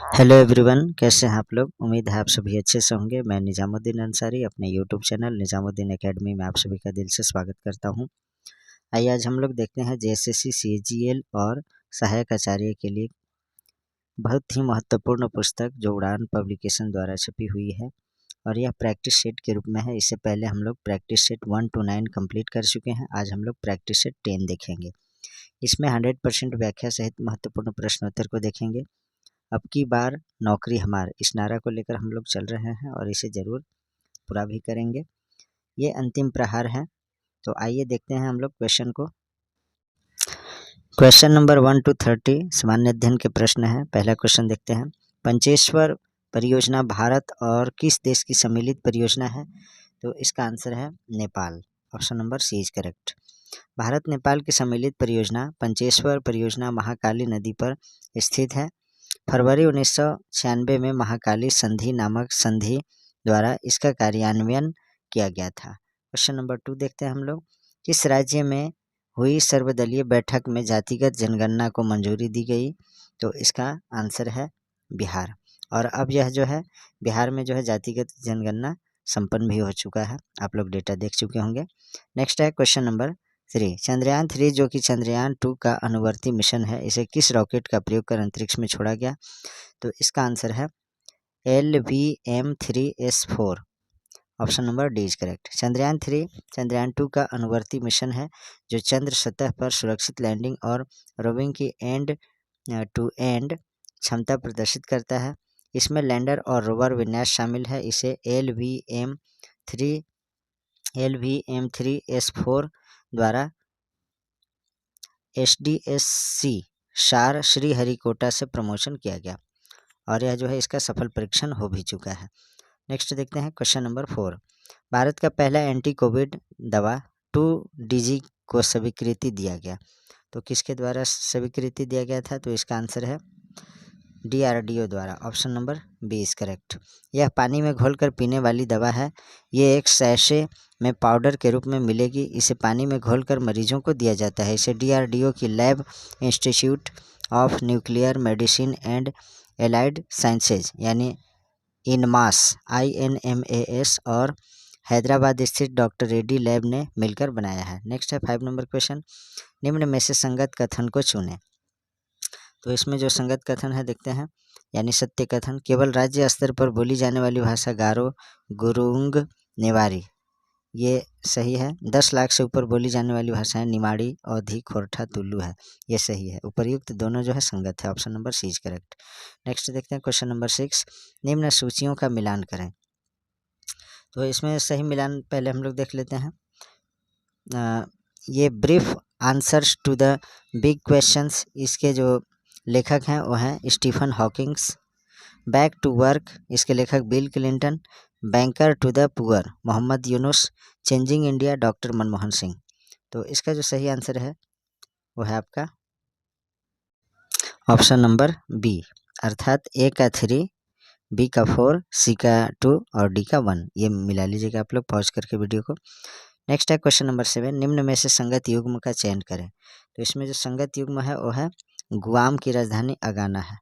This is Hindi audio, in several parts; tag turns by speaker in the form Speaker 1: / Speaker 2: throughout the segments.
Speaker 1: हेलो एवरीवन, कैसे हैं आप लोग। उम्मीद है आप सभी अच्छे से होंगे। मैं निजामुद्दीन अंसारी अपने यूट्यूब चैनल निजामुद्दीन एकेडमी में आप सभी का दिल से स्वागत करता हूं। आइए आज हम लोग देखते हैं जेएसएससी सीजीएल और सहायक आचार्य के लिए बहुत ही महत्वपूर्ण पुस्तक जो उड़ान पब्लिकेशन द्वारा छपी हुई है और यह प्रैक्टिस सेट के रूप में है। इससे पहले हम लोग प्रैक्टिस सेट 1 to 9 कंप्लीट कर चुके हैं। आज हम लोग प्रैक्टिस सेट 10 देखेंगे। इसमें 100% व्याख्या सहित महत्वपूर्ण प्रश्नोत्तर को देखेंगे। अब की बार नौकरी हमार, इस नारा को लेकर हम लोग चल रहे हैं और इसे ज़रूर पूरा भी करेंगे। ये अंतिम प्रहार है। तो आइए देखते हैं हम लोग क्वेश्चन को। क्वेश्चन नंबर 1 to 30 सामान्य अध्ययन के प्रश्न है। पहला क्वेश्चन देखते हैं। पंचेश्वर परियोजना भारत और किस देश की सम्मिलित परियोजना है? तो इसका आंसर है Nepal. Option number C is correct. Bharat Nepal की सम्मिलित परियोजना पंचेश्वर परियोजना महाकाली नदी पर स्थित है। फरवरी 1996 में महाकाली संधि नामक संधि द्वारा इसका कार्यान्वयन किया गया था। क्वेश्चन नंबर 2 देखते हैं हम लोग। किस राज्य में हुई सर्वदलीय बैठक में जातिगत जनगणना को मंजूरी दी गई? तो इसका आंसर है बिहार। और अब यह जो है बिहार में जो है जातिगत जनगणना संपन्न भी हो चुका है। आप लोग डेटा देख चुके होंगे। नेक्स्ट है क्वेश्चन नंबर 3। चंद्रयान 3 जो कि चंद्रयान 2 का अनुवर्ती मिशन है, इसे किस रॉकेट का प्रयोग कर अंतरिक्ष में छोड़ा गया? तो इसका आंसर है LVM-3S4। Option number D is correct. Chandrayaan 3 Chandrayaan 2 का अनुवर्ती मिशन है जो चंद्र सतह पर सुरक्षित लैंडिंग और रोविंग की एंड टू एंड क्षमता प्रदर्शित करता है। इसमें लैंडर और रोवर विन्यास शामिल है। इसे LVM-3S4 द्वारा SDSC शार श्रीहरिकोटा से प्रमोशन किया गया और यह जो है इसका सफल परीक्षण हो भी चुका है। नेक्स्ट देखते हैं क्वेश्चन नंबर 4। भारत का पहला एंटी कोविड दवा 2DG को स्वीकृति दिया गया। तो किसके द्वारा स्वीकृति दिया गया था? तो इसका आंसर है DRDO द्वारा। Option number B is correct. यह पानी में घोलकर पीने वाली दवा है। ये एक सैशे में पाउडर के रूप में मिलेगी। इसे पानी में घोलकर मरीजों को दिया जाता है। इसे DRDO की lab institute of nuclear medicine and allied sciences यानी इनमास INMAS और हैदराबाद स्थित डॉक्टर रेड्डी लैब ने मिलकर बनाया है। नेक्स्ट है 5 नंबर क्वेश्चन। निम्न में से संगत कथन को चुनें। तो इसमें जो संगत कथन है देखते हैं, यानी सत्य कथन। केवल राज्य स्तर पर बोली जाने वाली भाषा गारो, गुरुंग, नेवारी, ये सही है। 10 लाख से ऊपर बोली जाने वाली भाषाएं निमाड़ी, अवधी, खोरठा, तुलु है, ये सही है। उपर्युक्त दोनों जो है संगत है। Option number C is correct. Next देखते हैं क्वेश्चन नंबर 6। निम्न सूचियों का मिलान करें। तो इसमें सही मिलान पहले हम लोग देख लेते हैं। ये brief answers to the big questions, इसके जो लेखक हैं वो हैं Stephen Hawkings. Back to work, इसके लेखक Bill Clinton. Banker to the poor, Mohammad Yunus. Changing India, doctor Manmohan Singh. तो इसका जो सही आंसर है वो है आपका ऑप्शन नंबर बी, अर्थात ए का 3, बी का 4, सी का 2 और डी का 1। ये मिला लीजिएगा आप लोग पॉज करके वीडियो को। नेक्स्ट है क्वेश्चन नंबर 7। निम्न में से संगत युग्म का चयन करें। तो इसमें जो संगत युग्म है वो है गुआम की राजधानी अगाना है।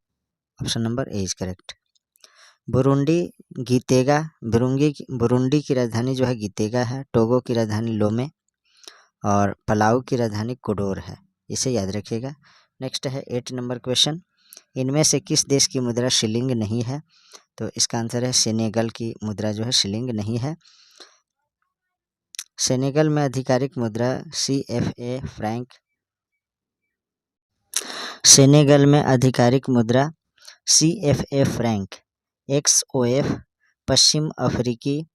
Speaker 1: Option number A is correct. Burundi Gitega, Burundi की राजधानी जो है गीतेगा है। टोगो की राजधानी लोमे और पलाऊ की राजधानी कोडोर है, इसे याद रखिएगा। नेक्स्ट है 8 नंबर क्वेश्चन। इनमें से किस देश की मुद्रा शिलिंग नहीं है? तो इसका आंसर है सेनेगल की मुद्रा जो है शिलिंग नहीं है। सेनेगल में आधिकारिक मुद्रा CFA फ्रैंक, सेनेगल में आधिकारिक मुद्रा CFA फ्रैंक, XOF पश्चिम अफ्रीकी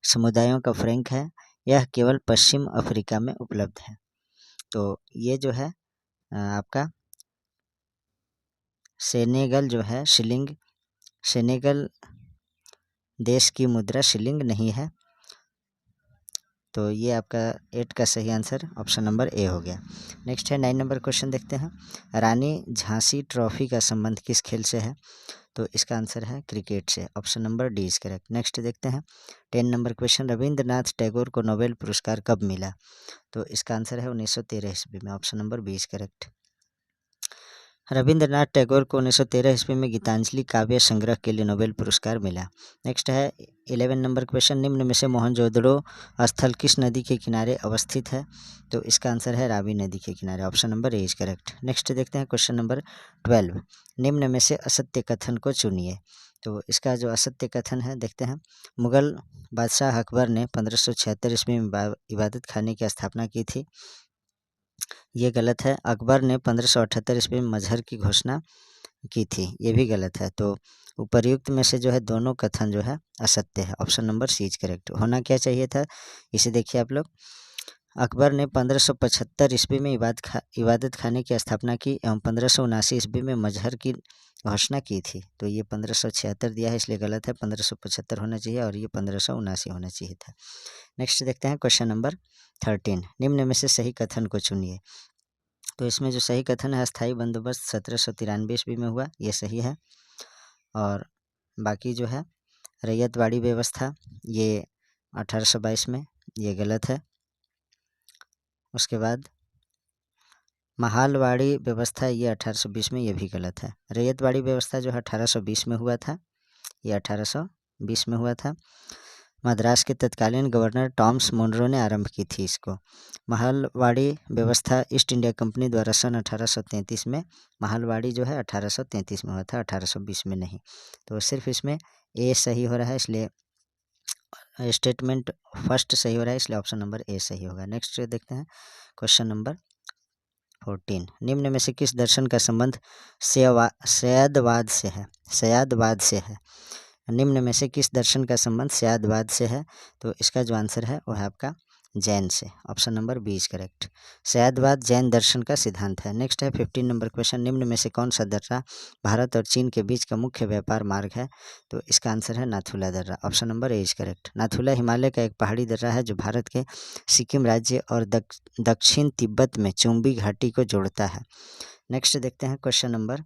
Speaker 1: समुदायों का फ्रैंक है। यह केवल पश्चिम अफ्रीका में उपलब्ध है। तो ये जो है आपका सेनेगल जो है शिलिंग, सेनेगल देश की मुद्रा शिलिंग नहीं है। तो ये आपका 8 का सही आंसर ऑप्शन नंबर ए हो गया। नेक्स्ट है 9 नंबर क्वेश्चन देखते हैं। रानी झांसी ट्रॉफी का संबंध किस खेल से है? तो इसका आंसर है क्रिकेट से। Option number D is correct. Next देखते हैं 10 नंबर क्वेश्चन। रविंद्रनाथ टैगोर को नोबेल पुरस्कार कब मिला? तो इसका आंसर है 1913 ईस्वी में। Option number B is correct. Rabindranath Tagore को 1913 ईस्वी में गीतांजलि काव्य संग्रह के लिए नोबेल पुरस्कार मिला। नेक्स्ट है 11 नंबर क्वेश्चन, निम्न में से मोहनजोदड़ो स्थल किस नदी के किनारे अवस्थित है? तो इसका आंसर है रावी नदी के किनारे, option number A is correct. Next देखते हैं क्वेश्चन नंबर 12, निम्न में से असत्य कथन को चुनिए। तो इसका जो असत्य कथन है देखते हैं, मुगल बादशाह अकबर ने 1576 ईस्वी में इबादत खाने की स्थापना की थी, ये गलत है। अकबर ने 1578 ईस्वी में मजहर की घोषणा की थी, ये भी गलत है। तो उपर्युक्त में से जो है दोनों कथन जो है असत्य है, option number C is correct. होना क्या चाहिए था, इसे देखिए आप लोग, अकबर ने 1575 ईस्वी में इबादत खाने की स्थापना की एवं 1579 ईस्वी में मजहर की घोषणा की थी। तो ये 1576 दिया है, इसलिए गलत है, 1575 होना चाहिए और ये 1579 होना चाहिए था। नेक्स्ट देखते हैं क्वेश्चन नंबर 13, निम्न में से सही कथन को चुनिए। तो इसमें जो सही कथन है, अस्थाई बंदोबस्त 1793 ईस्वी में हुआ, ये सही है। और बाकी जो है रैयतवाड़ी व्यवस्था ये 1822 में, ये गलत है। उसके बाद महालवाड़ी व्यवस्था ये 1820 में, ये भी गलत है। रैयतवाड़ी व्यवस्था जो है 1820 में हुआ था, ये 1820 में हुआ था। मद्रास के तत्कालीन गवर्नर टॉमस मुनरो ने आरंभ की थी इसको। महालवाड़ी व्यवस्था ईस्ट इंडिया कंपनी द्वारा सन 1833 में, महालवाड़ी जो है 1833 में हुआ था, 1820 में नहीं। तो सिर्फ इसमें ए सही हो रहा है, इसलिए स्टेटमेंट फर्स्ट सही हो रहा है, इसलिए ऑप्शन नंबर ए सही होगा। नेक्स्ट देखते हैं क्वेश्चन नंबर 14, निम्न में से किस दर्शन का संबंध सयादवाद से है? सयादवाद से है। निम्न में से किस दर्शन का संबंध सयादवाद से है? तो इसका जो आंसर है वो है आपका जैन से, option number B is correct. सयादवाद जैन दर्शन का सिद्धांत है। नेक्स्ट है 15 नंबर क्वेश्चन, निम्न में से कौन सा दर्रा भारत और चीन के बीच का मुख्य व्यापार मार्ग है? तो इसका आंसर है नाथुला दर्रा, option number A is correct. Nathula Himalaya का एक पहाड़ी दर्रा है जो भारत के सिक्किम राज्य और दक्षिण तिब्बत में चुम्बी घाटी को जोड़ता है। नेक्स्ट देखते हैं क्वेश्चन नंबर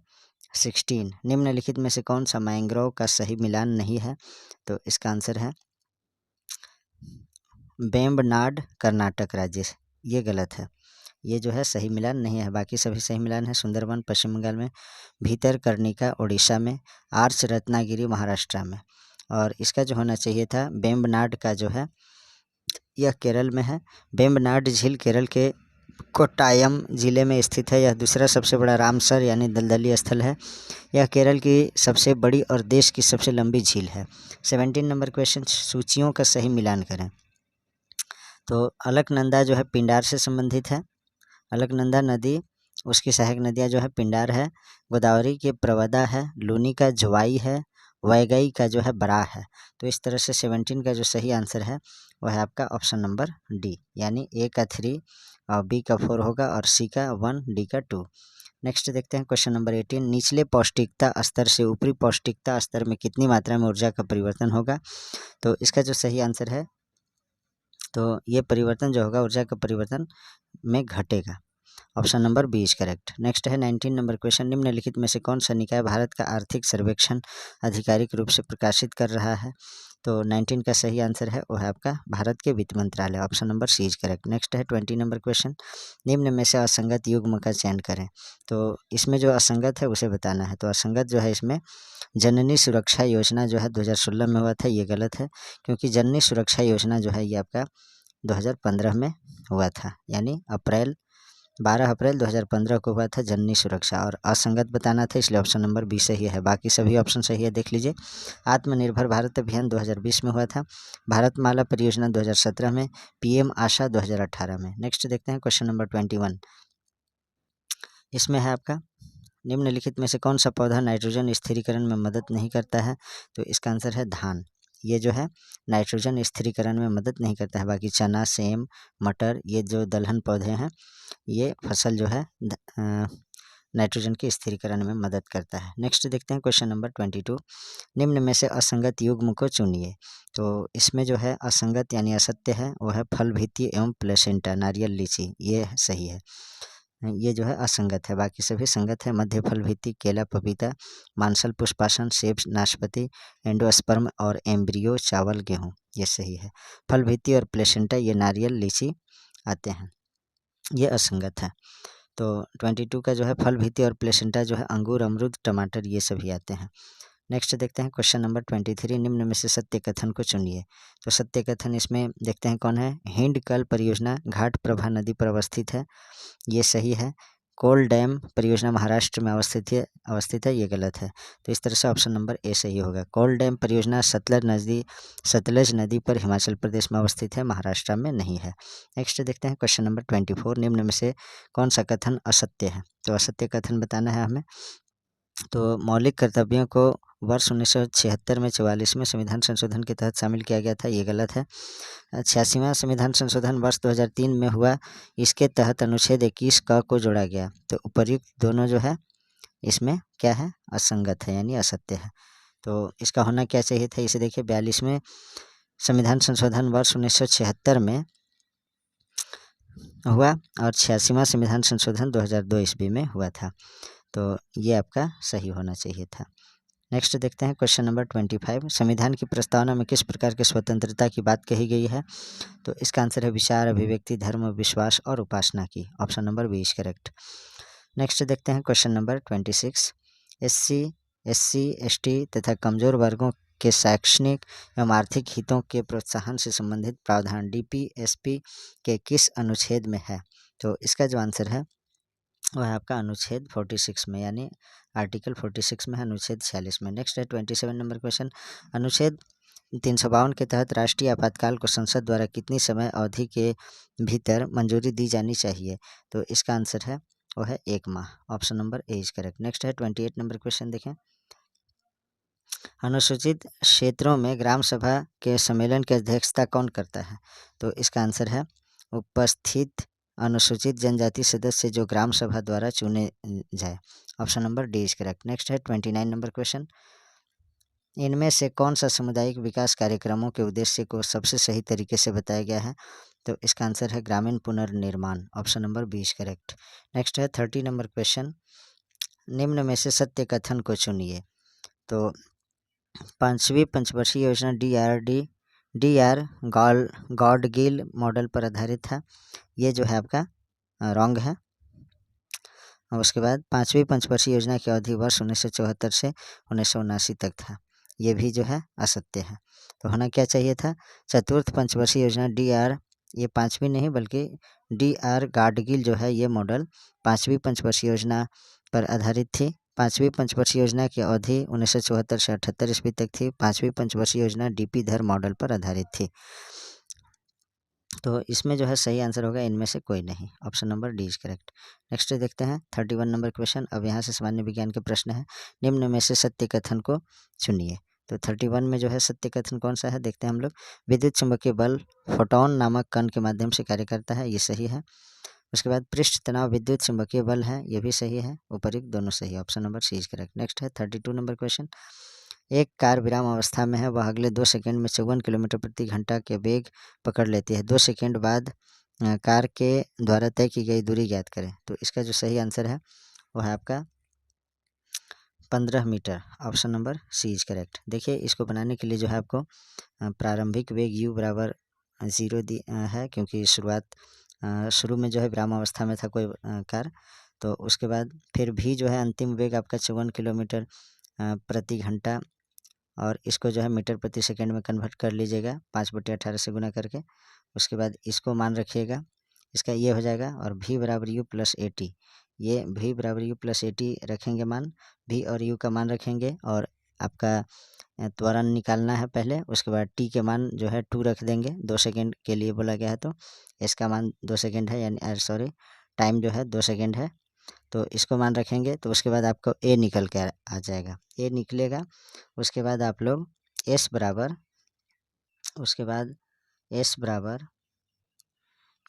Speaker 1: 16, निम्नलिखित में से कौन सा मैंग्रोव का सही मिलान नहीं है? तो इसका आंसर है वेम्बनाड कर्नाटक राज्य, ये गलत है। ये जो है सही मिलान नहीं है, बाकी सभी सही मिलान है। सुंदरबन पश्चिम बंगाल में, भीतरकर्णिका उड़ीसा में, आर्च रत्नागिरी महाराष्ट्र में। और इसका जो होना चाहिए था वेम्बनाड का जो है यह केरल में है। वेम्बनाड झील केरल के कोट्टायम जिले में स्थित है। यह दूसरा सबसे बड़ा रामसर यानी दलदली स्थल है। यह केरल की सबसे बड़ी और देश की सबसे लंबी झील है। 17 नंबर क्वेश्चन, सूचियों का सही मिलान करें। तो अलकनंदा जो है पिंडार से संबंधित है। अलकनंदा नदी, उसकी सहायक नदियाँ जो है पिंडार है, गोदावरी के प्रवदा है, लूनी का जुवाई है, वैगई का जो है बराह है। तो इस तरह से 17 का जो सही आंसर है वह है आपका ऑप्शन नंबर डी, यानी ए का 3 और बी का 4 होगा और सी का 1, डी का 2। नेक्स्ट देखते हैं क्वेश्चन नंबर 18, निचले पौष्टिकता स्तर से ऊपरी पौष्टिकता स्तर में कितनी मात्रा में ऊर्जा का परिवर्तन होगा? तो इसका जो सही आंसर है, तो ये परिवर्तन जो होगा ऊर्जा का परिवर्तन में घटेगा, option number B is correct. Next है 19 नंबर क्वेश्चन, निम्नलिखित में से कौन सा निकाय भारत का आर्थिक सर्वेक्षण आधिकारिक रूप से प्रकाशित कर रहा है? तो 19 का सही आंसर है वो है आपका भारत के वित्त मंत्रालय, option number C is correct. Next है 20 नंबर क्वेश्चन, निम्न में से असंगत युग्म का चयन करें। तो इसमें जो असंगत है उसे बताना है। तो असंगत जो है इसमें जननी सुरक्षा योजना जो है 2016 में हुआ था, ये गलत है, क्योंकि जननी सुरक्षा योजना जो है ये आपका 2015 में हुआ था, यानी 12 अप्रैल 2015 को हुआ था जननी सुरक्षा। और असंगत बताना था, इसलिए ऑप्शन नंबर बी सही है। बाकी सभी ऑप्शन सही है, देख लीजिए। आत्मनिर्भर भारत अभियान 2020 में हुआ था, भारतमाला परियोजना 2017 में, पीएम आशा 2018 में। नेक्स्ट देखते हैं क्वेश्चन नंबर 21, इसमें है आपका निम्नलिखित में से कौन सा पौधा नाइट्रोजन स्थिरीकरण में मदद नहीं करता है? तो इसका आंसर है धान। ये जो है नाइट्रोजन स्थिरीकरण में मदद नहीं करता है। बाकी चना, सेम, मटर, ये जो दलहन पौधे हैं ये फसल जो है नाइट्रोजन के स्थिरीकरण में मदद करता है। नेक्स्ट देखते हैं क्वेश्चन नंबर 22, निम्न में से असंगत युग्म को चुनिए। तो इसमें जो है असंगत यानी असत्य है वो है फल भित्ति एवं प्लेसेंटा, नारियल, लीची, ये सही है। ये जो है असंगत है, बाकी सभी संगत है। मध्य फल भित्ति केला, पपीता, मांसल पुष्पासन, सेब, नाशपाती, एंडोस्पर्म और एम्ब्रियो चावल, गेहूँ, ये सही है। फल भित्ति और प्लेसेंटा ये नारियल, लीची आते हैं, ये असंगत है। तो 22 का जो है फल भीति और प्लेसेंटा जो है अंगूर, अमरूद, टमाटर ये सभी आते हैं। नेक्स्ट देखते हैं क्वेश्चन नंबर 23, निम्न में से सत्य कथन को चुनिए। तो सत्य कथन इसमें देखते हैं कौन है। हिंडकल परियोजना घाट प्रभा नदी पर अवस्थित है, ये सही है। कोल डैम परियोजना महाराष्ट्र में अवस्थित है, ये गलत है। तो इस तरह से ऑप्शन नंबर ए सही होगा। कोल डैम परियोजना सतलज नदी पर हिमाचल प्रदेश में अवस्थित है, महाराष्ट्र में नहीं है। नेक्स्ट देखते हैं क्वेश्चन नंबर 24, निम्न में से कौन सा कथन असत्य है। तो असत्य कथन बताना है हमें। तो मौलिक कर्तव्यों को वर्ष 1976 में 44वें संविधान संशोधन के तहत शामिल किया गया था, ये गलत है। 86वां संविधान संशोधन वर्ष 2003 में हुआ, इसके तहत अनुच्छेद 21 क को जोड़ा गया। तो उपर्युक्त दोनों जो है इसमें क्या है, असंगत है यानी असत्य है। तो इसका होना क्या चाहिए था, इसे देखिए 42वें संविधान संशोधन वर्ष 1976 में हुआ और 86वां संविधान संशोधन 2002 ईस्वी में हुआ था। तो ये आपका सही होना चाहिए था। नेक्स्ट देखते हैं क्वेश्चन नंबर 25, संविधान की प्रस्तावना में किस प्रकार की स्वतंत्रता की बात कही गई है। तो इसका आंसर है विचार, अभिव्यक्ति, धर्म, विश्वास और उपासना की। Option number B is correct. Next देखते हैं क्वेश्चन नंबर 26, SC, ST तथा कमजोर वर्गों के शैक्षणिक एवं आर्थिक हितों के प्रोत्साहन से संबंधित प्रावधान DPSP के किस अनुच्छेद में है। तो इसका जो आंसर है वह है आपका अनुच्छेद 46 में, यानी आर्टिकल 46 में है, अनुच्छेद 46 में। नेक्स्ट है 27 नंबर क्वेश्चन, अनुच्छेद 352 के तहत राष्ट्रीय आपातकाल को संसद द्वारा कितनी समय अवधि के भीतर मंजूरी दी जानी चाहिए। तो इसका आंसर है वो है 1 माह। Option number A is correct. Next है 28 नंबर क्वेश्चन देखें, अनुसूचित क्षेत्रों में ग्राम सभा के सम्मेलन की अध्यक्षता कौन करता है। तो इसका आंसर है उपस्थित अनुसूचित जनजाति सदस्य जो ग्राम सभा द्वारा चुने जाए। Option number D is correct. Next है 29 नंबर क्वेश्चन, इनमें से कौन सा सामुदायिक विकास कार्यक्रमों के उद्देश्य को सबसे सही तरीके से बताया गया है। तो इसका आंसर है ग्रामीण पुनर्निर्माण। Option number B is correct. Next है 30 नंबर क्वेश्चन, निम्न में से सत्य कथन को चुनिए। तो 5वीं पंचवर्षीय योजना DR गॉडगिल मॉडल पर आधारित था, ये जो है आपका रॉन्ग है। और उसके बाद 5वीं पंचवर्षीय योजना की अवधि वर्ष 1974 से 1979 तक था, ये भी जो है असत्य है। तो होना क्या चाहिए था, चतुर्थ पंचवर्षीय योजना DR, ये 5वीं नहीं बल्कि DR गाडगिल जो है ये मॉडल 5वीं पंचवर्षीय योजना पर आधारित थी। 5वीं पंचवर्षीय योजना की अवधि 1974 से 78 ईस्वी तक थी। 5वीं पंचवर्षीय योजना DP धर मॉडल पर आधारित थी। तो इसमें जो है सही आंसर होगा इनमें से कोई नहीं। Option number D is correct. Next देखते हैं 31 नंबर क्वेश्चन। अब यहाँ से सामान्य विज्ञान के प्रश्न है, निम्न में से सत्य कथन को चुनिए। तो 31 में जो है सत्य कथन कौन सा है, देखते हैं हम लोग। विद्युत चुंबकीय बल फोटोन नामक कण के माध्यम से कार्य करता है, ये सही है। उसके बाद पृष्ठ तनाव विद्युत चुंबकीय बल है, ये भी सही है। उपयुक्त दोनों सही है। Option number C is correct. Next है 32 नंबर क्वेश्चन, एक कार विराम अवस्था में है, वह अगले 2 सेकंड में 54 किलोमीटर प्रति घंटा के वेग पकड़ लेती है। 2 सेकंड बाद कार के द्वारा तय की गई दूरी ज्ञात करें। तो इसका जो सही आंसर है वह है आपका 15 metre. Option number C is correct. देखिए इसको बनाने के लिए जो है आपको प्रारंभिक वेग u बराबर 0 है, क्योंकि शुरू में जो है विराम अवस्था में था कोई कार। तो उसके बाद फिर भी जो है अंतिम वेग आपका 54 किलोमीटर प्रति घंटा, और इसको जो है मीटर प्रति सेकंड में कन्वर्ट कर लीजिएगा 5/18 से गुना करके। उसके बाद इसको मान रखिएगा, इसका ये हो जाएगा, और v बराबर u प्लस AT, ये v बराबर u प्लस AT रखेंगे मान, v और u का मान रखेंगे, और आपका त्वरण निकालना है पहले। उसके बाद t के मान जो है 2 रख देंगे, 2 सेकेंड के लिए बोला गया है, तो इसका मान 2 सेकेंड है, यानी टाइम जो है 2 सेकेंड है। तो इसको मान रखेंगे, तो उसके बाद आपको a निकल के आ जाएगा, a निकलेगा। उसके बाद आप लोग s बराबर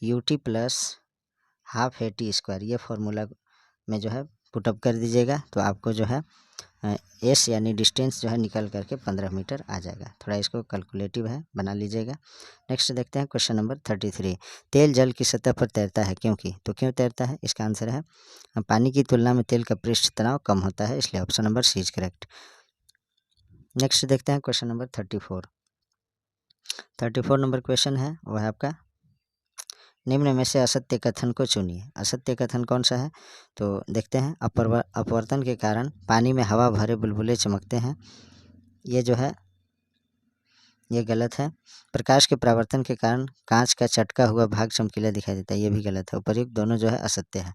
Speaker 1: UT plus half AT square, ये फॉर्मूला में जो है पुटअप कर दीजिएगा। तो आपको जो है s यानी डिस्टेंस जो है निकल करके 15 मीटर आ जाएगा। थोड़ा इसको कैलकुलेटिव है, बना लीजिएगा। नेक्स्ट देखते हैं क्वेश्चन नंबर 33, तेल जल की सतह पर तैरता है क्योंकि। तो क्यों तैरता है, इसका आंसर है पानी की तुलना में तेल का पृष्ठ तनाव कम होता है, इसलिए option number C is correct. Next देखते हैं क्वेश्चन नंबर 34 नंबर क्वेश्चन है, वह है आपका निम्न में से असत्य कथन को चुनिए। असत्य कथन कौन सा है? तो देखते हैं, अपवर्तन के कारण पानी में हवा भरे बुलबुले चमकते हैं, ये जो है ये गलत है। प्रकाश के परावर्तन के कारण कांच का चटका हुआ भाग चमकीला दिखाई देता है, ये भी गलत है। उपर्युक्त दोनों जो है असत्य है।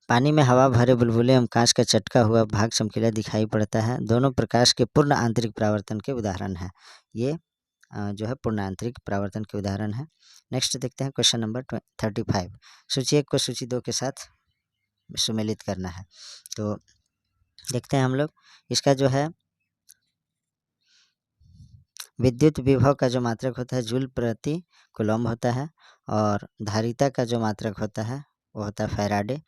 Speaker 1: पानी में हवा भरे बुलबुले एवं कांच का चटका हुआ भाग चमकीला दिखाई पड़ता है, दोनों प्रकाश के पूर्ण आंतरिक परावर्तन के उदाहरण है। ये जो है पूर्ण आंतरिक परावर्तन के उदाहरण है। नेक्स्ट देखते हैं क्वेश्चन नंबर 35। सूची 1 को सूची 2 के साथ सुमेलित करना है। तो देखते हैं हम लोग, इसका जो है विद्युत विभव का जो मात्रक होता है जूल प्रति कूलम्ब होता है, और धारिता का जो मात्रक होता है वो होता है फैराडे,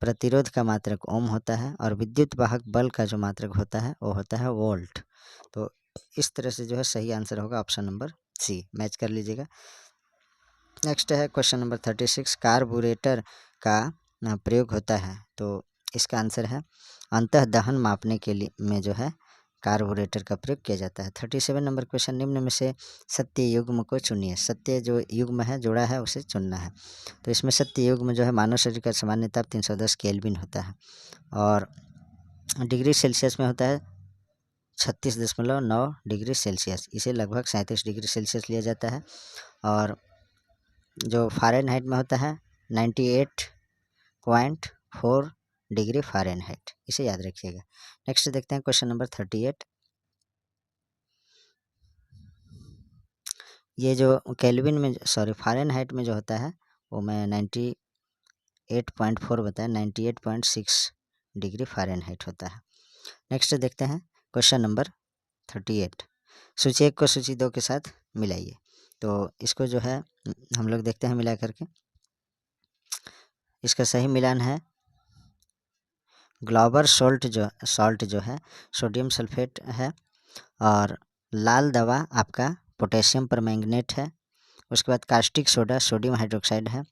Speaker 1: प्रतिरोध का मात्रक ओम होता है, और विद्युत वाहक बल का जो मात्रक होता है वो होता है वोल्ट। तो इस तरह से जो है सही आंसर होगा ऑप्शन नंबर सी, मैच कर लीजिएगा। नेक्स्ट है क्वेश्चन नंबर 36। कार्बोरेटर का प्रयोग होता है, तो इसका आंसर है अंतः दहन मापने के लिए में जो है कार्बोरेटर का प्रयोग किया जाता है। 37 नंबर क्वेश्चन, निम्न में से सत्य युग्म को चुनिए। सत्य जो युग्म है जोड़ा है उसे चुनना है। तो इसमें सत्य युग्म जो है मानव शरीर का सामान्य ताप 310 केल्विन होता है, और डिग्री सेल्सियस में होता है 36.9 डिग्री सेल्सियस, इसे लगभग 37 डिग्री सेल्सियस लिया जाता है। और जो फ़ारेनहाइट में होता है 98.4 डिग्री फ़ारेनहाइट, इसे याद रखिएगा। नेक्स्ट देखते हैं क्वेश्चन नंबर 38। ये जो केल्विन में फ़ारेनहाइट में जो होता है वो मैं 98.4 बताया, 98.6 डिग्री फ़ारेनहाइट होता है। नेक्स्ट देखते हैं क्वेश्चन नंबर 38। सूची 1 को सूची 2 के साथ मिलाइए। तो इसको जो है हम लोग देखते हैं मिला करके। इसका सही मिलान है ग्लोबर सॉल्ट जो है सोडियम सल्फेट है, और लाल दवा आपका पोटेशियम परमैंगनेट है। उसके बाद कास्टिक सोडा सोडियम हाइड्रोक्साइड है,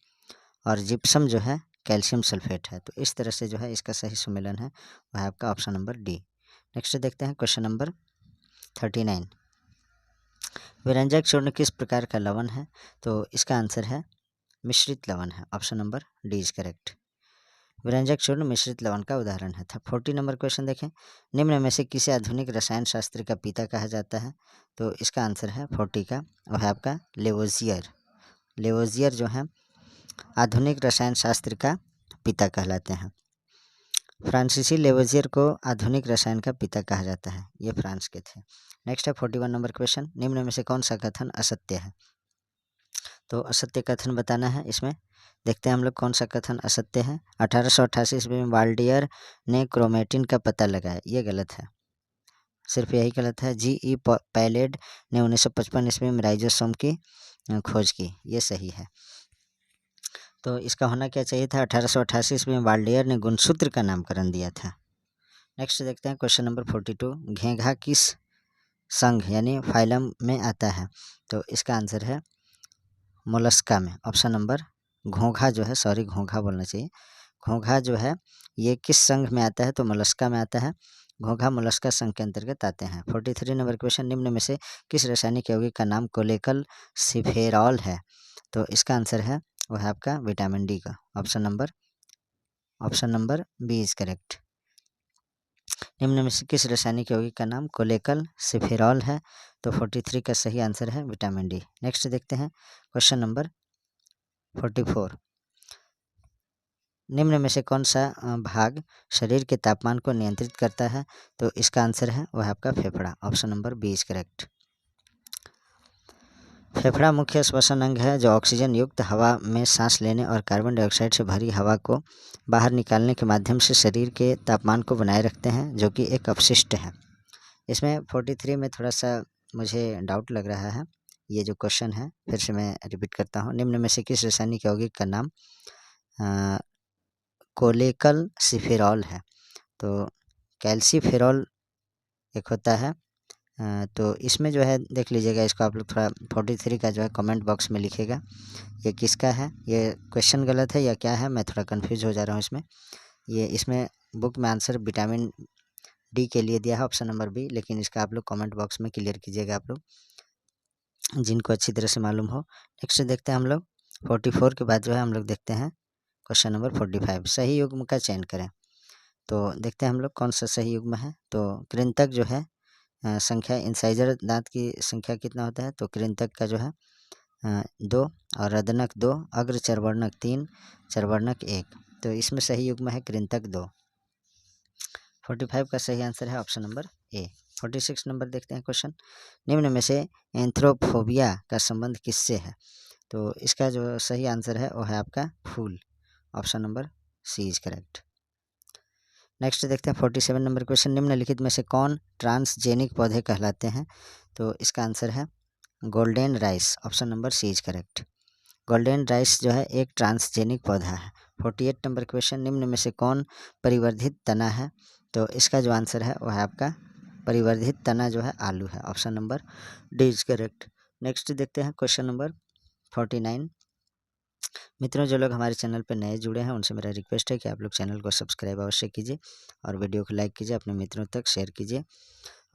Speaker 1: और जिप्सम जो है कैल्शियम सल्फेट है। तो इस तरह से जो है इसका सही सुमेलन है वह है आपका ऑप्शन नंबर डी। नेक्स्ट देखते हैं क्वेश्चन नंबर 39। विरंजक चूर्ण किस प्रकार का लवण है? तो इसका आंसर है मिश्रित लवण है, option number D is correct. विरंजक चूर्ण मिश्रित लवण का उदाहरण है। 40 नंबर क्वेश्चन देखें, निम्न में से किसे आधुनिक रसायन शास्त्र का पिता कहा जाता है? तो इसका आंसर है 40 का वह है आपका लेवोजियर। लेवोजियर जो है आधुनिक रसायन शास्त्र का पिता कहलाते हैं। फ्रांसीसी लेवोजियर को आधुनिक रसायन का पिता कहा जाता है, ये फ्रांस के थे। नेक्स्ट है 41 नंबर क्वेश्चन, निम्न में से कौन सा कथन असत्य है? तो असत्य कथन बताना है। इसमें देखते हैं हम लोग कौन सा कथन असत्य है। 1888 ईस्वी में वाल्डियर ने क्रोमेटिन का पता लगाया, ये गलत है, सिर्फ यही गलत है। जी.ई. पैलेड ने 1955 ईस्वी में राइजोसोम की खोज की, ये सही है। तो इसका होना क्या चाहिए था? 1888 ईस्वी में वाल्डियर ने गुणसूत्र का नामकरण दिया था। नेक्स्ट देखते हैं क्वेश्चन नंबर 42। घेंघा किस संघ यानी फाइलम में आता है? तो इसका आंसर है मोलस्का में, ऑप्शन नंबर घोंघा जो है, घोंघा बोलना चाहिए। घोंघा जो है ये किस संघ में आता है? तो मोलस्का में आता है। घोंघा मोलस्का संघ के अंतर्गत आते हैं। 43 नंबर क्वेश्चन, निम्न में से किस रासायनिक यौगिक का नाम कोलेकल सिफेरॉल है? तो इसका आंसर है वह है आपका विटामिन डी का, option number B is correct. निम्न में से किस रासायनिक यौगिक का नाम कोलेकल सिफेरॉल है? तो 43 का सही आंसर है विटामिन डी। नेक्स्ट देखते हैं क्वेश्चन नंबर 44। निम्न में से कौन सा भाग शरीर के तापमान को नियंत्रित करता है? तो इसका आंसर है वह आपका फेफड़ा, option number B is correct. फेफड़ा मुख्य श्वसन अंग है जो ऑक्सीजन युक्त हवा में सांस लेने और कार्बन डाइऑक्साइड से भरी हवा को बाहर निकालने के माध्यम से शरीर के तापमान को बनाए रखते हैं, जो कि एक अपशिष्ट है। इसमें 43 में थोड़ा सा मुझे डाउट लग रहा है, ये जो क्वेश्चन है फिर से मैं रिपीट करता हूँ। निम्न में से किस रासायनिक यौगिक का नाम कोलेकल सिफेरॉल है? तो कैल्सीफेरॉल एक होता है। तो इसमें जो है देख लीजिएगा, इसको आप लोग थोड़ा 43 का जो है कमेंट बॉक्स में लिखिएगा ये किसका है, ये क्वेश्चन गलत है या क्या है, मैं थोड़ा कंफ्यूज हो जा रहा हूँ इसमें। ये इसमें बुक में आंसर विटामिन डी के लिए दिया है, ऑप्शन नंबर बी, लेकिन इसका आप लोग कमेंट बॉक्स में क्लियर कीजिएगा आप लोग। जिनको अच्छी तरह से मालूम हो। नेक्स्ट देखते हैं हम लोग 44 के बाद जो है हम लोग देखते हैं क्वेश्चन नंबर 45, सही युग्म का चयन करें। तो देखते हैं हम लोग कौन सा सही युग्म है। तो कृंतक जो है संख्या, इंसाइजर दांत की संख्या कितना होता है, तो कृंतक का जो है 2 और रदनक 2, अग्र चरवर्णक 3, चरवर्णक 1। तो इसमें सही युग्म है कृंतक 2। 45 का सही आंसर है ऑप्शन नंबर ए। 46 नंबर देखते हैं क्वेश्चन, निम्न में से एंथ्रोफोबिया का संबंध किससे है। तो इसका जो सही आंसर है वो है आपका फूल, option number C is correct. Next देखते हैं 47 नंबर क्वेश्चन, निम्नलिखित में से कौन ट्रांसजेनिक पौधे कहलाते हैं। तो इसका आंसर है golden rice, option number C is correct. Golden rice जो है एक ट्रांसजेनिक पौधा है। 48 नंबर क्वेश्चन, निम्न में से कौन परिवर्धित तना है। तो इसका जो आंसर है वह है आपका परिवर्धित तना जो है आलू है, option number D is correct. Next देखते हैं क्वेश्चन नंबर 49। मित्रों, जो लोग हमारे चैनल पर नए जुड़े हैं उनसे मेरा रिक्वेस्ट है कि आप लोग चैनल को सब्सक्राइब अवश्य कीजिए और वीडियो को लाइक कीजिए, अपने मित्रों तक शेयर कीजिए।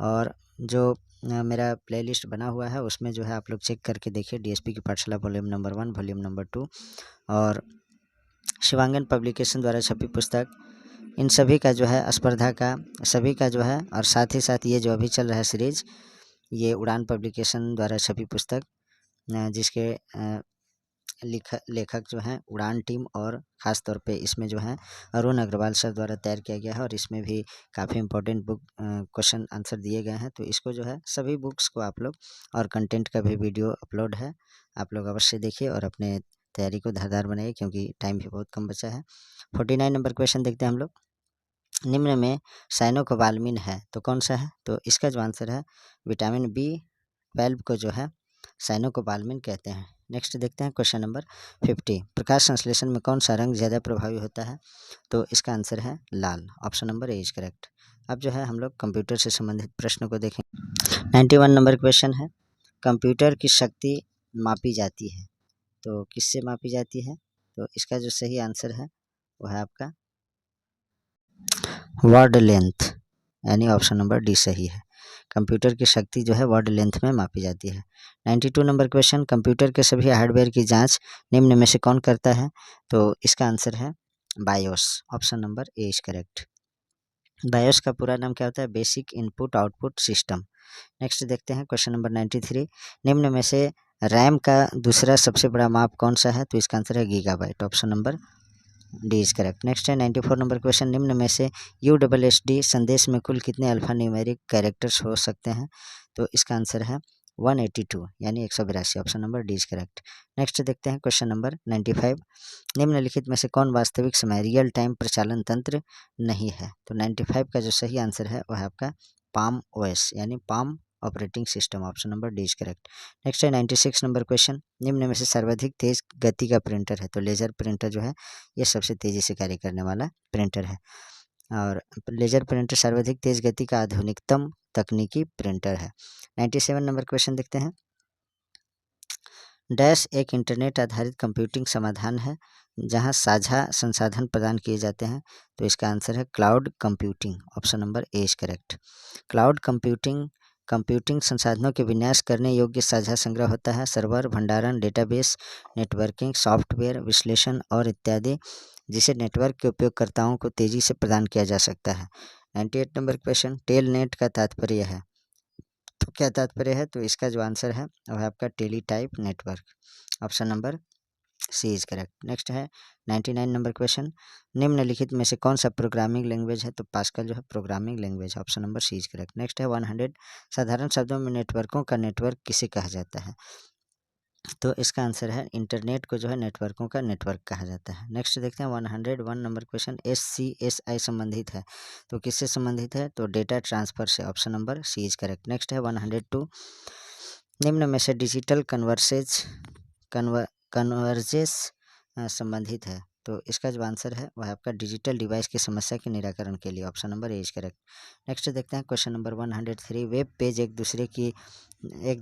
Speaker 1: और जो मेरा प्लेलिस्ट बना हुआ है उसमें जो है आप लोग चेक करके देखिए, डीएसपी की पाठशाला वॉल्यूम नंबर 1, वॉल्यूम नंबर 2 और शिवांगन पब्लिकेशन द्वारा छपी पुस्तक, इन सभी का जो है स्पर्धा का सभी का जो है, और साथ ही साथ ये जो अभी चल रहा है सीरीज, ये उड़ान पब्लिकेशन द्वारा छपी पुस्तक जिसके लेखक जो हैं उड़ान टीम, और ख़ास तौर पे इसमें जो है अरुण अग्रवाल सर द्वारा तैयार किया गया है और इसमें भी काफ़ी इंपॉर्टेंट बुक क्वेश्चन आंसर दिए गए हैं। तो इसको जो है सभी बुक्स को आप लोग, और कंटेंट का भी वीडियो अपलोड है, आप लोग अवश्य देखिए और अपने तैयारी को धारदार बनाइए क्योंकि टाइम भी बहुत कम बचा है। 49 नंबर क्वेश्चन देखते हैं हम लोग, निम्न में साइनोकोबाल्मिन है तो कौन सा है। तो इसका जो आंसर है विटामिन B12 को जो है साइनोकोबाल्मिन कहते हैं। नेक्स्ट देखते हैं क्वेश्चन नंबर 50, प्रकाश संश्लेषण में कौन सा रंग ज़्यादा प्रभावी होता है। तो इसका आंसर है लाल, option number A is correct. अब जो है हम लोग कंप्यूटर से संबंधित प्रश्न को देखें। 91 नंबर क्वेश्चन है, कंप्यूटर की शक्ति मापी जाती है तो किससे मापी जाती है। तो इसका जो सही आंसर है वो है आपका वर्ड लेंथ, यानी ऑप्शन नंबर डी सही है। कंप्यूटर की शक्ति जो है वर्ड लेंथ में मापी जाती है। 92 नंबर क्वेश्चन, कंप्यूटर के सभी हार्डवेयर की जांच निम्न में से कौन करता है। तो इसका आंसर है BIOS, option number A is correct. BIOS का पूरा नाम क्या होता है, basic input output system. Next देखते हैं क्वेश्चन नंबर 93, निम्न में से रैम का दूसरा सबसे बड़ा माप कौन सा है। तो इसका आंसर है gigabyte, option number D is correct. Next है 94 नंबर क्वेश्चन, निम्न में से USSD संदेश में कुल कितने अल्फा न्यूमेरिक कैरेक्टर्स हो सकते हैं। तो इसका आंसर है 182 यानी 182, option number D is correct. Next देखते हैं क्वेश्चन नंबर 95, निम्नलिखित में से कौन वास्तविक समय रियल टाइम प्रचालन तंत्र नहीं है। तो 95 का जो सही आंसर है वह है आपका पाम OS यानी palm operating system, option number D is correct. Next है 96 नंबर क्वेश्चन, निम्न में से सर्वाधिक तेज गति का प्रिंटर है। तो लेजर प्रिंटर जो है ये सबसे तेज़ी से कार्य करने वाला प्रिंटर है, और लेजर प्रिंटर सर्वाधिक तेज गति का आधुनिकतम तकनीकी प्रिंटर है। 97 नंबर क्वेश्चन देखते हैं, डैश एक इंटरनेट आधारित कंप्यूटिंग समाधान है जहां साझा संसाधन प्रदान किए जाते हैं। तो इसका आंसर है cloud computing, option number A is correct. Cloud computing संसाधनों के विन्यास करने योग्य साझा संग्रह होता है, सर्वर, भंडारण, डेटाबेस, नेटवर्किंग, सॉफ्टवेयर विश्लेषण और इत्यादि, जिसे नेटवर्क के उपयोगकर्ताओं को तेज़ी से प्रदान किया जा सकता है। 98 नंबर क्वेश्चन, टेल नेट का तात्पर्य है। तो क्या तात्पर्य है। तो इसका जो आंसर है वह है आपका teletype network, option number C is correct. Next है 99 नंबर क्वेश्चन, निम्नलिखित में से कौन सा प्रोग्रामिंग लैंग्वेज है। तो पास्कल जो है programming language, option number C is correct. Next है 100, साधारण शब्दों में नेटवर्कों का नेटवर्क किसे कहा जाता है। तो इसका आंसर है इंटरनेट को जो है नेटवर्कों का नेटवर्क कहा जाता है। नेक्स्ट देखते हैं 101 नंबर क्वेश्चन, SCSI संबंधित है तो किससे संबंधित है। तो डेटा ट्रांसफ़र से, option number C is correct. Next है 102, निम्न में से डिजिटल कन्वर्जेस संबंधित है। तो इसका जो आंसर है वह आपका डिजिटल डिवाइस की समस्या के निराकरण के लिए, option number A is correct. Next देखते हैं क्वेश्चन नंबर 103, वेब पेज एक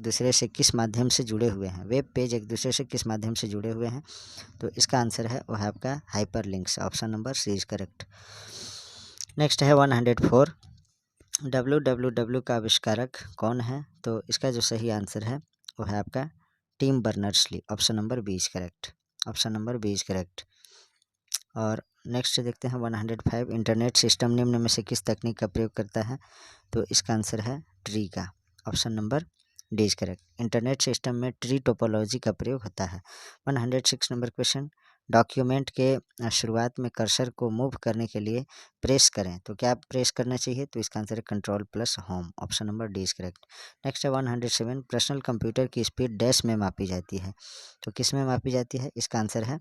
Speaker 1: दूसरे से किस माध्यम से जुड़े हुए हैं। वेब पेज एक दूसरे से किस माध्यम से जुड़े हुए हैं। तो इसका आंसर है वह आपका hyperlinks, option number C is correct. Next है 104, www का आविष्कारक कौन है। तो इसका जो सही आंसर है वो है आपका Tim Berners Lee. Option number B is correct. Option number B is correct. और नेक्स्ट देखते हैं 105, इंटरनेट सिस्टम निम्न में से किस तकनीक का प्रयोग करता है? तो इसका आंसर है ट्री का। Option number D is correct. Internet system में ट्री टोपोलॉजी का प्रयोग होता है। 106 नंबर क्वेश्चन, डॉक्यूमेंट के शुरुआत में कर्सर को मूव करने के लिए प्रेस करें तो क्या प्रेस करना चाहिए? तो इसका आंसर है control plus home. Option number D is correct. Next है 107, पर्सनल कंप्यूटर की स्पीड डैश में मापी जाती है तो किस में मापी जाती है? इसका आंसर है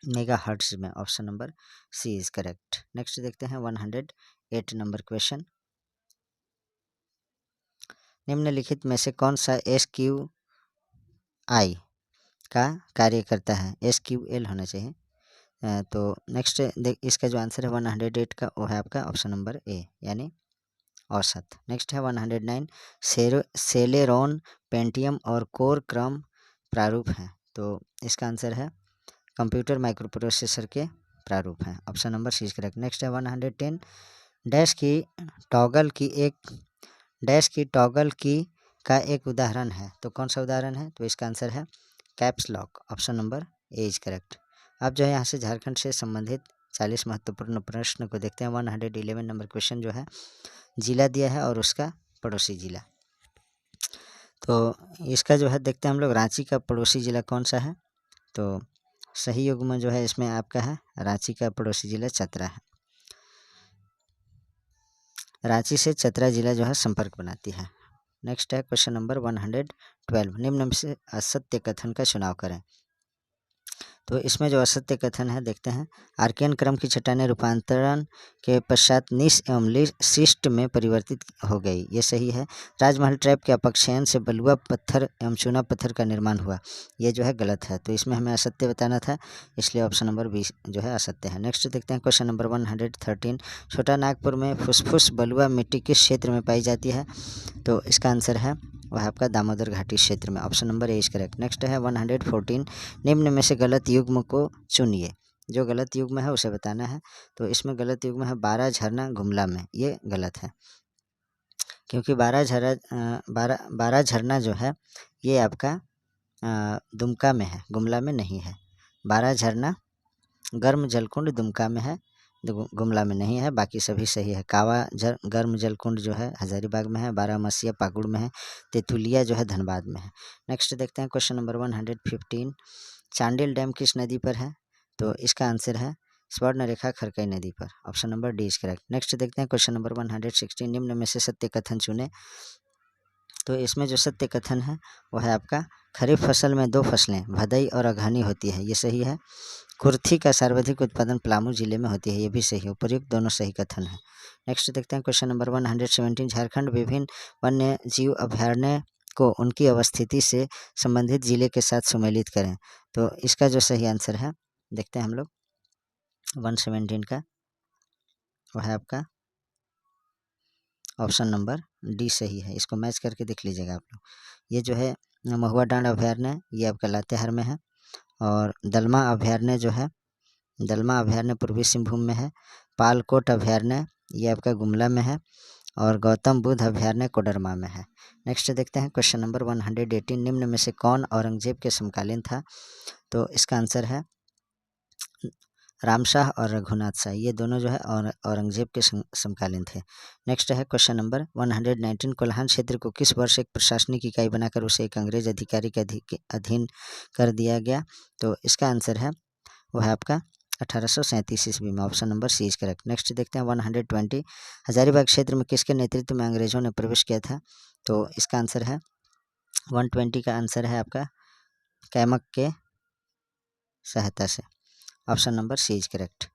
Speaker 1: मेगा हर्ट्ज में। Option number C is correct. Next देखते हैं 108 नंबर क्वेश्चन, निम्नलिखित में से कौन सा SQI का कार्य करता है? SQL होना चाहिए। तो नेक्स्ट देख, इसका जो आंसर है 108 का वो है आपका ऑप्शन नंबर ए यानी औसत। नेक्स्ट है 109, सेलेरॉन, पेंटियम और कोर क्रम प्रारूप हैं तो इसका आंसर है कंप्यूटर माइक्रो प्रोसेसर के प्रारूप हैं। Option number C is correct. Next है 110, डैश की टॉगल की का एक उदाहरण है तो कौन सा उदाहरण है? तो इसका आंसर है caps lock. Option number A is correct. अब जो है यहाँ से झारखंड से संबंधित 40 महत्वपूर्ण प्रश्न को देखते हैं। 111 नंबर क्वेश्चन जो है जिला दिया है और उसका पड़ोसी जिला। तो इसका जो है देखते हैं हम लोग, रांची का पड़ोसी जिला कौन सा है? तो सही युग्म जो है इसमें आपका है रांची का पड़ोसी जिला चतरा है। रांची से चतरा जिला जो है संपर्क बनाती है। नेक्स्ट है क्वेश्चन नंबर 112, निम्न में से असत्य कथन का चुनाव करें। तो इसमें जो असत्य कथन है देखते हैं, आर्कियन क्रम की चट्टानें रूपांतरण के पश्चात निश एवं शिष्ट में परिवर्तित हो गई, ये सही है। राजमहल ट्रैप के अपक्षयन से बलुआ पत्थर एवं चूना पत्थर का निर्माण हुआ, ये जो है गलत है। तो इसमें हमें असत्य बताना था, इसलिए ऑप्शन नंबर 20 जो है असत्य है। नेक्स्ट देखते हैं क्वेश्चन नंबर 113, छोटा नागपुर में फुसफुस बलुआ मिट्टी किस क्षेत्र में पाई जाती है? तो इसका आंसर है वह आपका दामोदर घाटी क्षेत्र में। Option number A is correct. Next है 114, निम्न में से गलत युग्म को चुनिए। जो गलत युग्म है उसे बताना है। तो इसमें गलत युग्म है 12 झरना गुमला में, ये गलत है क्योंकि 12 झरना जो है ये आपका दुमका में है, गुमला में नहीं है। 12 झरना गर्म जलकुंड दुमका में है, गुमला में नहीं है, बाकी सभी सही है। कावा गर्म जलकुंड जो है हजारीबाग में है, बारामसिया पाकुड़ में है, तेतुलिया जो है धनबाद में है। नेक्स्ट देखते हैं क्वेश्चन नंबर 115, चांडिल डैम किस नदी पर है? तो इसका आंसर है स्वर्णरेखा खरकई नदी पर। Option number D is correct. Next देखते हैं क्वेश्चन नंबर 116, निम्न में से सत्य कथन चुने। तो इसमें जो सत्य कथन है वो है आपका खरीफ फसल में 2 फसलें भदई और अघानी होती है, ये सही है। कुर्थी का सर्वाधिक उत्पादन पलामू जिले में होती है, ये भी सही है। उपयुक्त दोनों सही कथन है। नेक्स्ट देखते हैं क्वेश्चन नंबर 117, झारखंड विभिन्न वन्य जीव अभयारण्य को उनकी अवस्थिति से संबंधित जिले के साथ सम्मिलित करें। तो इसका जो सही आंसर है देखते हैं हम लोग 117 का, वह है आपका ऑप्शन नंबर डी सही है। इसको मैच करके देख लीजिएगा आप लोग। ये जो है महुआ डांड अभयारण्य ये आपका लातेहार में है, और दलमा अभयारण्य जो है दलमा अभयारण्य पूर्वी सिंहभूम में है। पालकोट अभयारण्य ये आपका गुमला में है, और गौतम बुद्ध अभयारण्य कोडरमा में है। नेक्स्ट देखते हैं क्वेश्चन नंबर 118, निम्न में से कौन औरंगजेब के समकालीन था? तो इसका आंसर है रामशाह और रघुनाथ शाह, ये दोनों जो है और औरंगजेब के समकालीन थे। नेक्स्ट है क्वेश्चन नंबर 119, कोल्हान क्षेत्र को किस वर्ष एक प्रशासनिक इकाई बनाकर उसे एक अंग्रेज अधिकारी के अधीन कर दिया गया? तो इसका आंसर है वह है आपका 1837 ईस्वी में। Option number C is correct. Next देखते हैं 120, हजारीबाग क्षेत्र में किसके नेतृत्व में अंग्रेजों ने प्रवेश किया था? तो इसका आंसर है 120 का आंसर है आपका कैमक के सहायता से। Option number C is correct.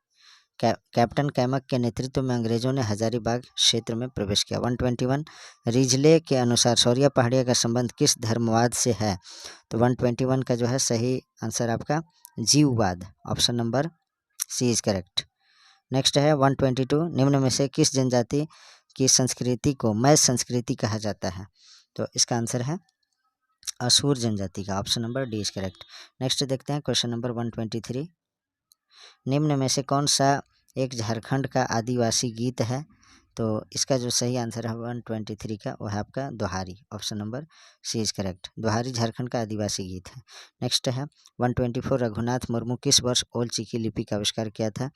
Speaker 1: Captain Camac के नेतृत्व में अंग्रेजों ने हजारीबाग क्षेत्र में प्रवेश किया। 121, रिजले के अनुसार शौर्या पहाड़िया का संबंध किस धर्मवाद से है? तो 121 का जो है सही आंसर आपका जीववाद। Option number C is correct. Next है 122, निम्न में से किस जनजाति की संस्कृति को मैच संस्कृति कहा जाता है? तो इसका आंसर है असुर जनजाति का। Option number D is correct. Next देखते हैं क्वेश्चन नंबर 123, निम्न में से कौन सा एक झारखंड का आदिवासी गीत है? तो इसका जो सही आंसर है 123 का वो है आपका दोहारी, option number C is correct. दोहारी झारखंड का आदिवासी गीत है। नेक्स्ट है 124, रघुनाथ मुर्मू किस वर्ष ओल चिकी लिपि का आविष्कार किया था?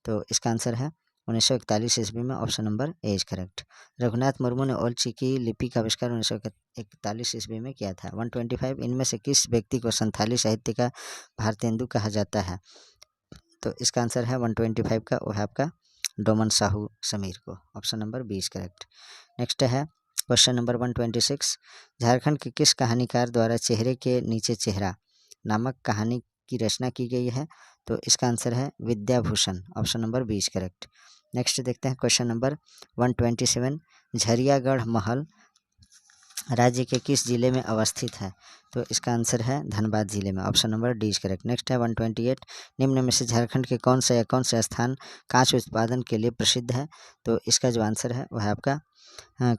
Speaker 1: तो इसका आंसर है 1941 ईस्वी में, option number A is correct. Raghunath Murmu ने ओल चिकी लिपि का आविष्कार 1941 ईस्वी में किया था। 125, इनमें से किस व्यक्ति को संथाली साहित्य का भारतेंदु कहा जाता है? तो इसका आंसर है 125 का वो है आपका डोमन साहू समीर को, option number B is correct. Next है क्वेश्चन नंबर 126, झारखंड के किस कहानीकार द्वारा चेहरे के नीचे चेहरा नामक कहानी की रचना की गई है? तो इसका आंसर है Vidyabhushan, option number B is correct. Next देखते हैं क्वेश्चन नंबर 127, झरियागढ़ महल राज्य के किस जिले में अवस्थित है? तो इसका आंसर है धनबाद जिले में, option number D is correct. Next है 128, निम्न में से झारखंड के कौन से स्थान कांच उत्पादन के लिए प्रसिद्ध है? तो इसका जो आंसर है वह है आपका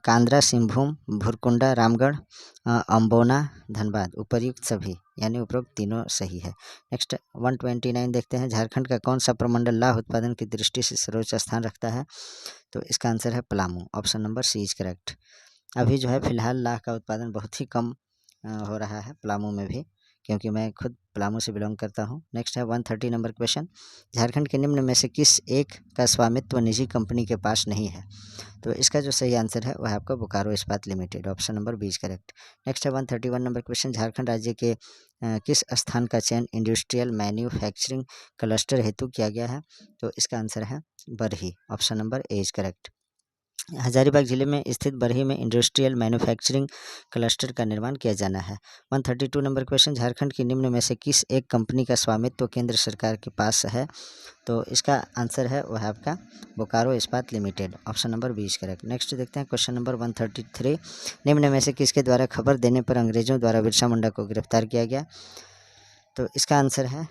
Speaker 1: कांद्रा, सिंहभूम, भुरकुंडा, रामगढ़, अम्बोना, धनबाद, उपर्युक्त सभी, यानी उपरोक्त तीनों सही है। नेक्स्ट 129 देखते हैं, झारखंड का कौन सा प्रमंडल लाह उत्पादन की दृष्टि से सर्वोच्च स्थान रखता है? तो इसका आंसर है Palamu, option number C is correct. अभी जो है फिलहाल लाह का उत्पादन बहुत ही कम हो रहा है पलामू में भी, क्योंकि मैं खुद पलामू से बिलोंग करता हूँ। नेक्स्ट है 130 नंबर क्वेश्चन, झारखंड के निम्न में से किस एक का स्वामित्व निजी कंपनी के पास नहीं है? तो इसका जो सही आंसर है वह है आपका Bokaro Ispat limited, option number B is correct. Next है 131 नंबर क्वेश्चन, झारखंड राज्य के किस स्थान का चयन इंडस्ट्रियल मैन्युफैक्चरिंग क्लस्टर हेतु किया गया है? तो इसका आंसर है Barhi, option number A is correct. Hazaribagh जिले में स्थित बरही में इंडस्ट्रियल मैन्युफैक्चरिंग क्लस्टर का निर्माण किया जाना है। 132 नंबर क्वेश्चन, झारखंड की निम्न में से किस एक कंपनी का स्वामित्व केंद्र सरकार के पास है? तो इसका आंसर है वह है आपका Bokaro Ispat limited, option number B is correct. Next देखते हैं क्वेश्चन नंबर 133, निम्न में से किसके द्वारा खबर देने पर अंग्रेजों द्वारा बिरसा मुंडा को गिरफ्तार किया गया? तो इसका आंसर है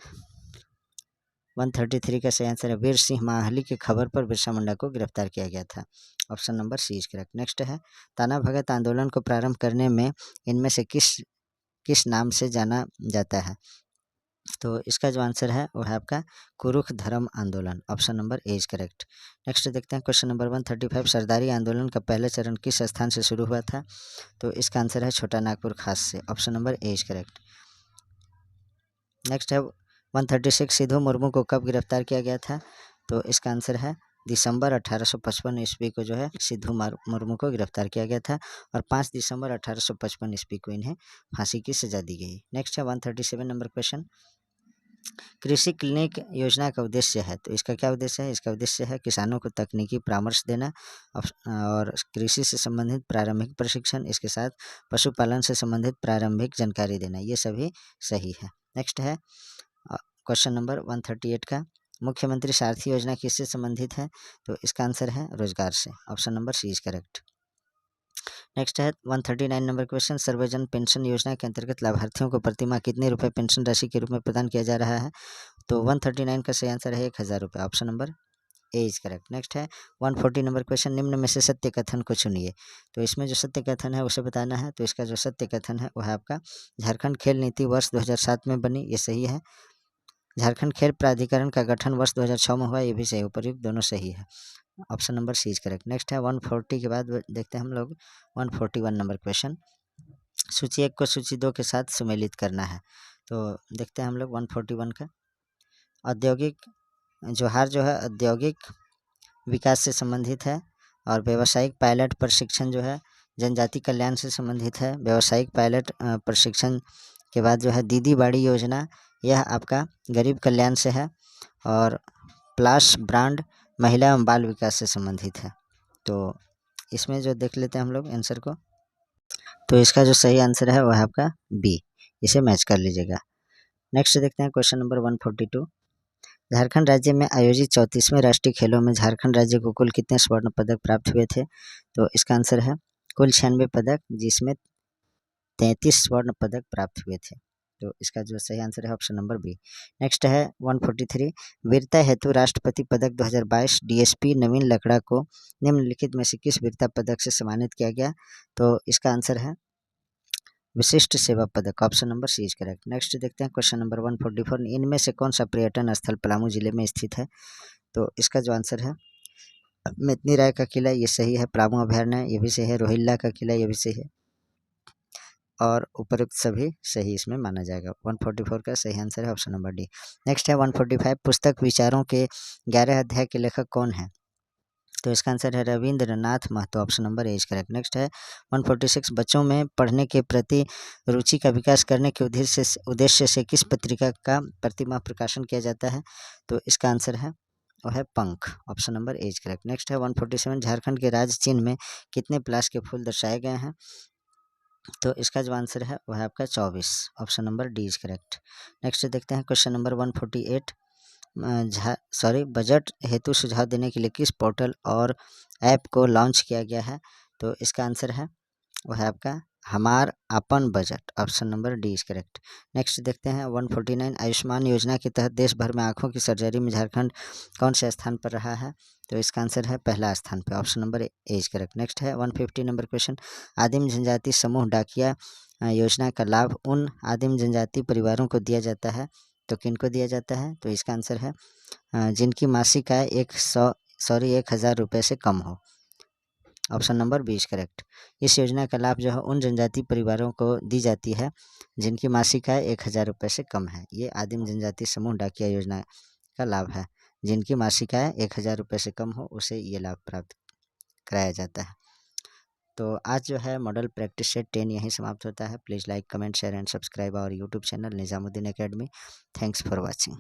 Speaker 1: 133 का सही आंसर है वीर सिंह माहली की खबर पर बिरसा मुंडा को गिरफ्तार किया गया था, option number C is correct. Next है ताना भगत आंदोलन को प्रारंभ करने में इनमें से किस नाम से जाना जाता है? तो इसका जो आंसर है वो है आपका कुरुख धर्म आंदोलन, option number A is correct. Next देखते हैं क्वेश्चन नंबर 135, सरदारी आंदोलन का पहला चरण किस स्थान से शुरू हुआ था? तो इसका आंसर है छोटा नागपुर खास से, option number A is correct. Next है 136, सिद्धू मुर्मू को कब गिरफ्तार किया गया था? तो इसका आंसर है दिसंबर 1855 ईस्वी को जो है सिद्धू मुर्मू को गिरफ्तार किया गया था और 5 दिसंबर 1855 ईस्वी को इन्हें फांसी की सजा दी गई। नेक्स्ट है 137 नंबर क्वेश्चन, कृषि क्लिनिक योजना का उद्देश्य है? तो इसका क्या उद्देश्य है? इसका उद्देश्य है किसानों को तकनीकी परामर्श देना और कृषि से संबंधित प्रारंभिक प्रशिक्षण, इसके साथ पशुपालन से संबंधित प्रारंभिक जानकारी देना, ये सभी सही है। नेक्स्ट है क्वेश्चन नंबर 138 का, मुख्यमंत्री सारथी योजना किससे संबंधित है? तो इसका आंसर है रोजगार से, option number C is correct. Next है 139 नंबर क्वेश्चन, सर्वजन पेंशन योजना के अंतर्गत लाभार्थियों को प्रतिमाह कितने रुपए पेंशन राशि के रूप में प्रदान किया जा रहा है? तो 139 का सही आंसर है 1000 रुपये, option number A is correct. Next है 140 नंबर क्वेश्चन, निम्न में से सत्य कथन को चुनिए। तो इसमें जो सत्य कथन है उसे बताना है। तो इसका जो सत्य कथन है वह है आपका झारखंड खेल नीति वर्ष 2007 में बनी, ये सही है। झारखंड खेल प्राधिकरण का गठन वर्ष 2006 में हुआ, ये भी सही, उपयुक्त दोनों सही है, option number C is correct. Next है 140 के बाद देखते हैं हम लोग 141 नंबर क्वेश्चन, सूची 1 को सूची 2 के साथ सुमेलित करना है। तो देखते हैं हम लोग 141 का, औद्योगिक जोहार जो है औद्योगिक विकास से संबंधित है और व्यावसायिक पायलट प्रशिक्षण जो है जनजाति कल्याण से संबंधित है। व्यावसायिक पायलट प्रशिक्षण के बाद जो है दीदी बाड़ी योजना, यह आपका गरीब कल्याण से है और प्लास ब्रांड महिला एवं बाल विकास से संबंधित है। तो इसमें जो देख लेते हैं हम लोग आंसर को, तो इसका जो सही आंसर है वह है आपका बी, इसे मैच कर लीजिएगा। नेक्स्ट देखते हैं क्वेश्चन नंबर 142, झारखंड राज्य में आयोजित 34वें राष्ट्रीय खेलों में झारखंड राज्य को कुल कितने स्वर्ण पदक प्राप्त हुए थे? तो इसका आंसर है कुल 96 पदक, जिसमें 33 स्वर्ण पदक प्राप्त हुए थे। तो इसका जो सही आंसर है ऑप्शन नंबर बी। नेक्स्ट है 143, वीरता हेतु राष्ट्रपति पदक 2022 डीएसपी नवीन लकड़ा को निम्नलिखित में से किस वीरता पदक से सम्मानित किया गया? तो इसका आंसर है Vishisht Seva Padak, option number C is correct. Next देखते हैं क्वेश्चन नंबर 144, इनमें से कौन सा पर्यटन स्थल पलामू जिले में स्थित है? तो इसका जो आंसर है मितनी राय का किला ये सही है, परामू अभयारण्य ये भी सही है, रोहिल्ला का किला ये भी सही है, और उपरोक्त सभी सही इसमें माना जाएगा। 144 का सही आंसर है ऑप्शन नंबर डी। नेक्स्ट है 145, पुस्तक विचारों के 11 अध्याय के लेखक कौन है? तो इसका आंसर है Rabindranath Mahato, option number A is correct. Next है 146, बच्चों में पढ़ने के प्रति रुचि का विकास करने के उद्देश्य से किस पत्रिका का प्रतिमाह प्रकाशन किया जाता है? तो इसका आंसर है वो है पंख, option number A is correct. Next है 147, झारखंड के राज्य चिन्ह में कितने प्लास के फूल दर्शाए गए हैं? तो इसका जो आंसर है वह है आपका 24, option number D is correct. Next देखते हैं क्वेश्चन नंबर 148, बजट हेतु सुझाव देने के लिए किस पोर्टल और ऐप को लॉन्च किया गया है? तो इसका आंसर है वह है आपका Hamar Apan budget, option number D is correct. Next देखते हैं 149, आयुष्मान योजना के तहत देश भर में आंखों की सर्जरी में झारखंड कौन से स्थान पर रहा है? तो इसका आंसर है पहला स्थान पे, option number A is correct. Next है 150 नंबर क्वेश्चन, आदिम जनजाति समूह डाकिया योजना का लाभ उन आदिम जनजाति परिवारों को दिया जाता है, तो किन को दिया जाता है? तो इसका आंसर है जिनकी मासिक आय 1,000 रुपये से कम हो, option number B is correct. इस योजना का लाभ जो है उन जनजाति परिवारों को दी जाती है जिनकी मासिक आय 1,000 रुपये से कम है। ये आदिम जनजाति समूह डाकिया योजना का लाभ है, जिनकी मासिक आय 1,000 रुपये से कम हो उसे ये लाभ प्राप्त कराया जाता है। तो आज जो है मॉडल प्रैक्टिस सेट 10 यहीं समाप्त होता है। Please like, comment, share and subscribe our YouTube channel Nizamuddin academy. Thanks for watching.